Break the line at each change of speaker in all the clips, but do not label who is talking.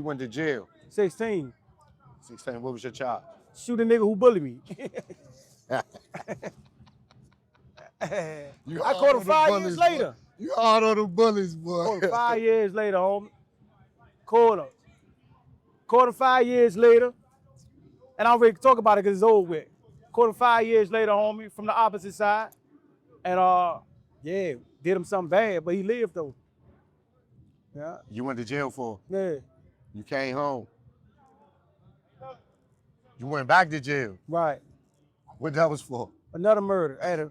You went to jail.
16.
16. What was your charge?
Shoot a nigga who bullied me.
You
I
hard
caught him
on the
5 years
bullies,
later.
boy. You hard on the bullies, boy.
Caught him 5 years later, homie. Caught him. Caught him 5 years later. And I don't really talk about it because it's over with. Caught him 5 years later, homie, from the opposite side. And yeah, did him something bad, but he lived though. Yeah.
You went to jail for?
Yeah.
You came home. You went back to jail.
Right.
What that was for?
Another murder.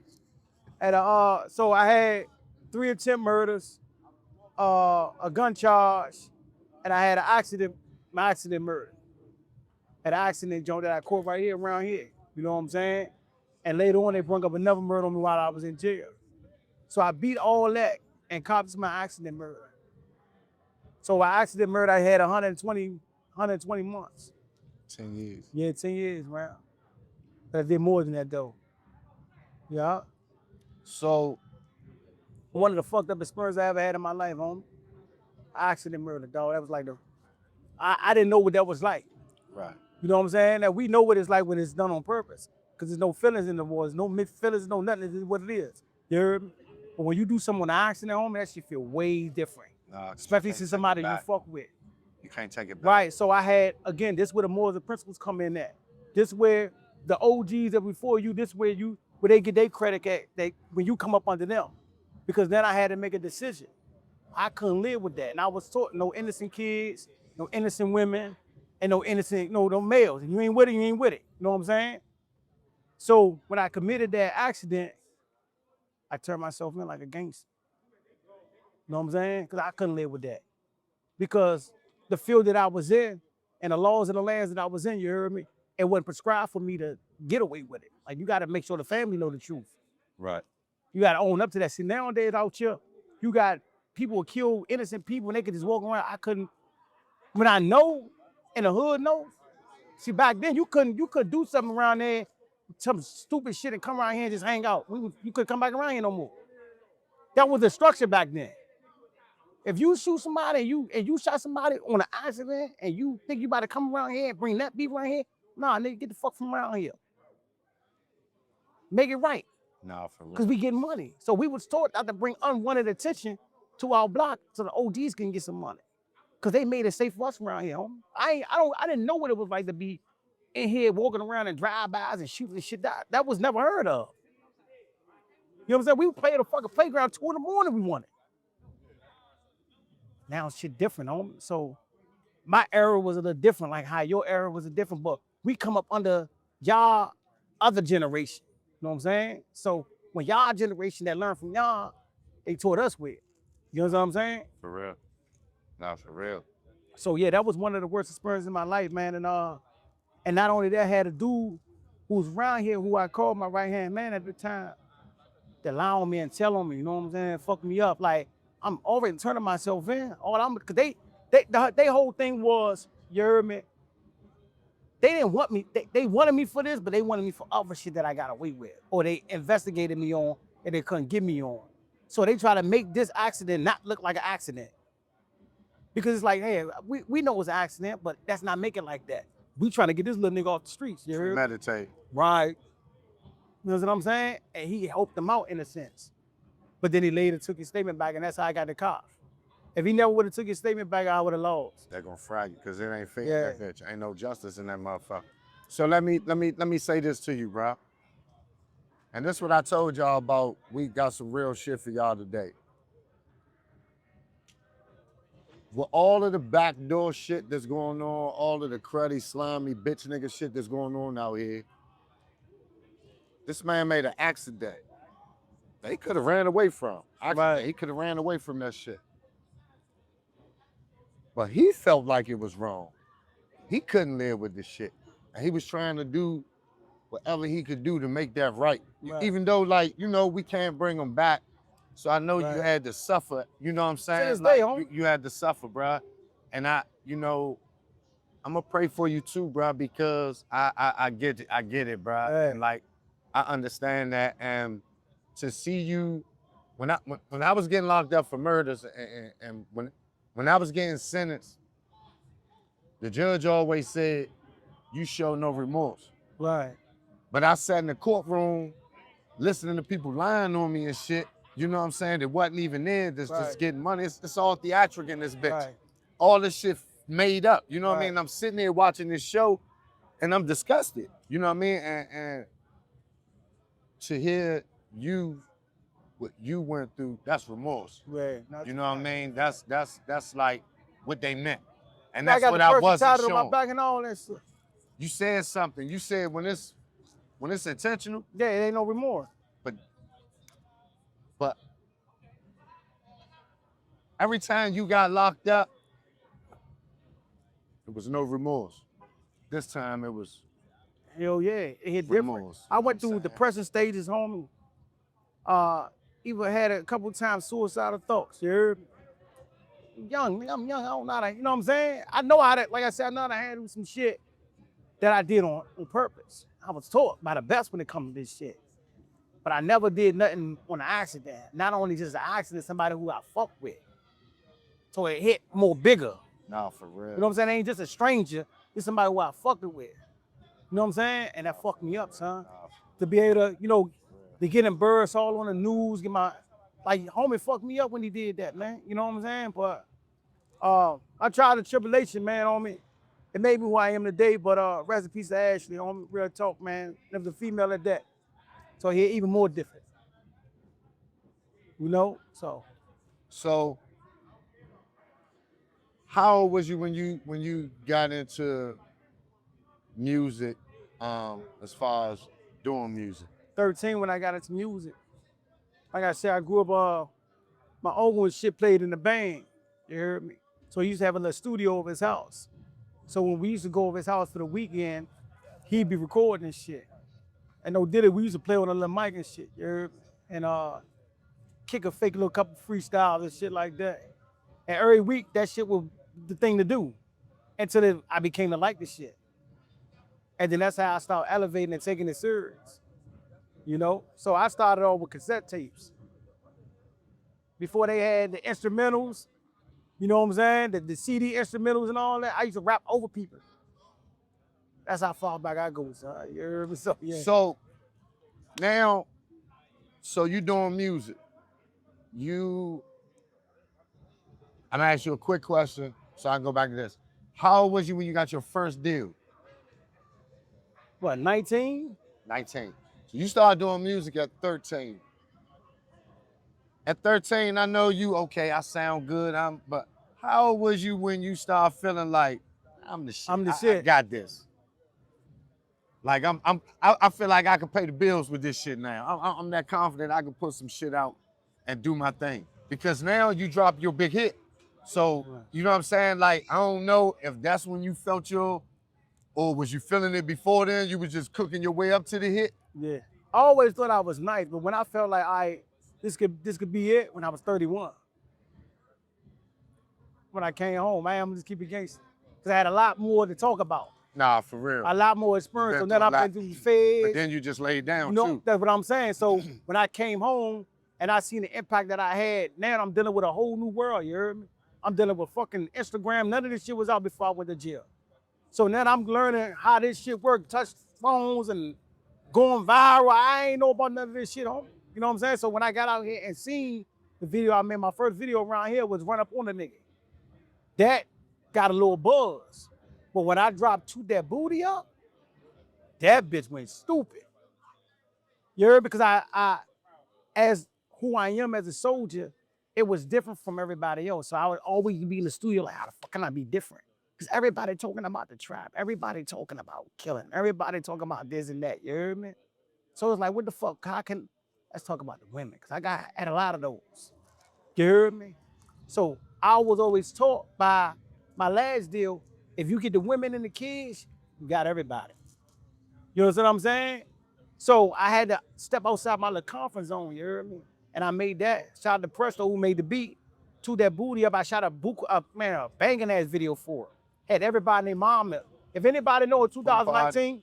So I had 3 attempt murders, a gun charge, and I had my accident murder. Had an accident joint that I caught right here around here. You know what I'm saying? And later on they brought up another murder on me while I was in jail. So I beat all that and copped my accident murder. So my accident murder I had 120 months.
10 years.
Yeah, 10 years, man. But I did more than that though. Yeah.
So
one of the fucked up experiences I ever had in my life, homie. Accident murder, dog. That was like I didn't know what that was like.
Right.
You know what I'm saying? That we know what it's like when it's done on purpose. Because there's no feelings in the war. There's no mixed feelings, no nothing. This is what it is. You heard me? But when you do something on an accident, homie, that shit feel way different.
Nah,
especially to somebody you fuck with.
You can't take it back.
Right. So I had, again, this where the morals and principles come in at. This where the OGs that before you, this where they get their credit at when you come up under them. Because then I had to make a decision. I couldn't live with that. And I was taught no innocent kids, no innocent women, and no innocent, no males. And you ain't with it, you ain't with it. You know what I'm saying? So when I committed that accident, I turned myself in like a gangster. You know what I'm saying? Because I couldn't live with that. Because the field that I was in and the laws and the lands that I was in, you heard me, it wasn't prescribed for me to get away with it. Like you gotta make sure the family know the truth.
Right.
You gotta own up to that. See, nowadays out here, you got people who kill innocent people and they could just walk around. I couldn't, when I know, in the hood know, see back then you could do something around there, some stupid shit and come around here and just hang out. You couldn't come back around here no more. That was the structure back then. If you shoot somebody and you shot somebody on an accident and you think you about to come around here and bring that beef around here, nah, nigga, get the fuck from around here. Make it right.
Nah, for real.
Because we get money. So we was taught not to bring unwanted attention to our block so the OGs can get some money. Because they made it safe for us around here, homie. I didn't know what it was like to be in here walking around and drive-bys and shooting shit. That was never heard of. You know what I'm saying? We would play at the fucking playground 2 in the morning we wanted. Now shit different, homie. So my era was a little different, like how your era was a different, but we come up under y'all other generation. You know what I'm saying? So when y'all generation that learned from y'all, they taught us with. You know what I'm saying?
For real. Nah, for real.
So yeah, that was one of the worst experiences in my life, man. And not only that, I had a dude who was around here who I called my right-hand man at the time that lie on me and tell on me, you know what I'm saying? Fuck me up. Like, I'm already turning myself in. Cause they whole thing was, you heard me? They didn't want me, they wanted me for this, but they wanted me for other shit that I got away with. Or they investigated me on and they couldn't get me on. So they try to make this accident not look like an accident. Because it's like, hey, we know it's an accident, but that's not making like that. We trying to get this little nigga off the streets, you heard?
Meditate.
Right. You know what I'm saying? And he helped them out in a sense. But then he later took his statement back, and that's how I got the cops. If he never would have took his statement back, I would have lost.
They're gonna fry you because it ain't fair.
Yeah.
Ain't no justice in that motherfucker. So let me say this to you, bro. And this is what I told y'all about. We got some real shit for y'all today. With all of the backdoor shit that's going on, all of the cruddy, slimy, bitch nigga shit that's going on out here, this man made an accident that he could have ran away from.
Right.
He could have ran away from that shit. But he felt like it was wrong. He couldn't live with this shit. And he was trying to do whatever he could do to make that right. Even though, like, you know, we can't bring him back. So I know you had to suffer, you know what I'm saying? You had to suffer, bro. And I'm gonna pray for you too, bro, because I get it, bro.
Hey.
And like, I understand that. And to see you, when I was getting locked up for murders and when I was getting sentenced, The judge always said, you show no remorse.
Right.
But I sat in the courtroom listening to people lying on me and shit. You know what I'm saying? That wasn't even there, just getting money. It's all theatric in this bitch.
Right.
All this shit made up. You know what I
Right.
mean? I'm sitting there watching this show and I'm disgusted. You know what I mean? And to hear what you went through, that's remorse.
Right.
You know what I mean? That's like what they meant. And
I
that's
got
what
the
I
person
wasn't
tatted on my
showing.
back and all that shit.
You said something. You said when it's intentional,
Yeah, it ain't no remorse.
but every time you got locked up, there was no remorse. This time it was
Hell yeah, it hit different.
remorse.
I went
You know
through
what I'm
depression stages, homie. Even had a couple times suicidal thoughts. You heard me? Young, nigga, I'm young. I don't know how to, you know what I'm saying? I know how to, like I said, I know how to handle some shit that I did on purpose. I was taught by the best when it comes to this shit. But I never did nothing on an accident. Not only just an accident, somebody who I fucked with. So it hit more bigger.
Nah, for real.
You know what I'm saying? It ain't just a stranger. It's somebody who I fucked with. You know what I'm saying? And that fucked me up, son. To be able to, you know, to get embarrassed all on the news, get my, like, homie fucked me up when he did that, man. You know what I'm saying? But I tried the tribulation, man, homie. It made me who I am today, but rest in peace to Ashley, homie. Real talk, man. There was a female at that. So he even more different. You know?
So how old was you when you got into music, as far as doing music?
13 when I got into music. Like I said, I grew up, my uncle and shit played in the band. You heard me? So he used to have a little studio over his house. So when we used to go over his house for the weekend, he'd be recording and shit. And no did it, we used to play on a little mic and shit, you heard me? And kick a fake little couple freestyles and shit like that. And every week, that shit was the thing to do. Until I became to like the shit. And then that's how I started elevating and taking it serious. You know? So I started off with cassette tapes. Before they had the instrumentals, you know what I'm saying? The CD instrumentals and all that, I used to rap over people. That's how far back I go, son. You heard me? So, yeah.
So now, so you doing music. I'm gonna ask you a quick question so I can go back to this. How old was you when you got your first deal?
What, 19?
19. So you started doing music at 13. At 13, I know you, okay, I sound good, but how old was you when you started feeling like, I'm the shit, I got this? Like I feel like I can pay the bills with this shit now. I'm that confident I can put some shit out and do my thing. Because now you drop your big hit. So, you know what I'm saying? Like, I don't know if that's when you felt or was you feeling it before then? You was just cooking your way up to the hit?
Yeah. I always thought I was nice, but when I felt like this could be it, when I was 31. When I came home, man, I'm just keep it gangster. Because I had a lot more to talk about.
Nah, for real.
A lot more experience. So then I've been through feds.
But then you just laid down,
you know,
too.
That's what I'm saying. So when I came home and I seen the impact that I had, now I'm dealing with a whole new world, you heard me? I'm dealing with fucking Instagram. None of this shit was out before I went to jail. So now I'm learning how this shit works, touch phones and going viral. I ain't know about none of this shit, homie. You know what I'm saying? So when I got out here and seen the video I made, my first video around here was Run Up on the Nigga. That got a little buzz. But when I dropped Toot That Booty Up, that bitch went stupid. You heard? Because I as who I am as a soldier, it was different from everybody else. So I would always be in the studio like, how the fuck can I be different? Because everybody talking about the trap. Everybody talking about killing. Everybody talking about this and that. You heard me? So it's like, what the fuck? Let's talk about the women. Because I had a lot of those. You heard me? So I was always taught by my last deal, if you get the women and the kids, you got everybody. You know what I'm saying? So I had to step outside my little comfort zone, you heard me? And I made that. Shout out to Proctor who made the beat. Toot That Booty Up. I shot a banging ass video for it. Had everybody named mom. If anybody know in 2019,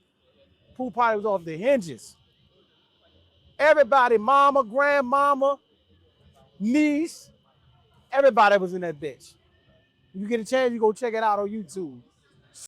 pool party was off the hinges. Everybody, mama, grandmama, niece, everybody was in that bitch. If you get a chance, you go check it out on YouTube.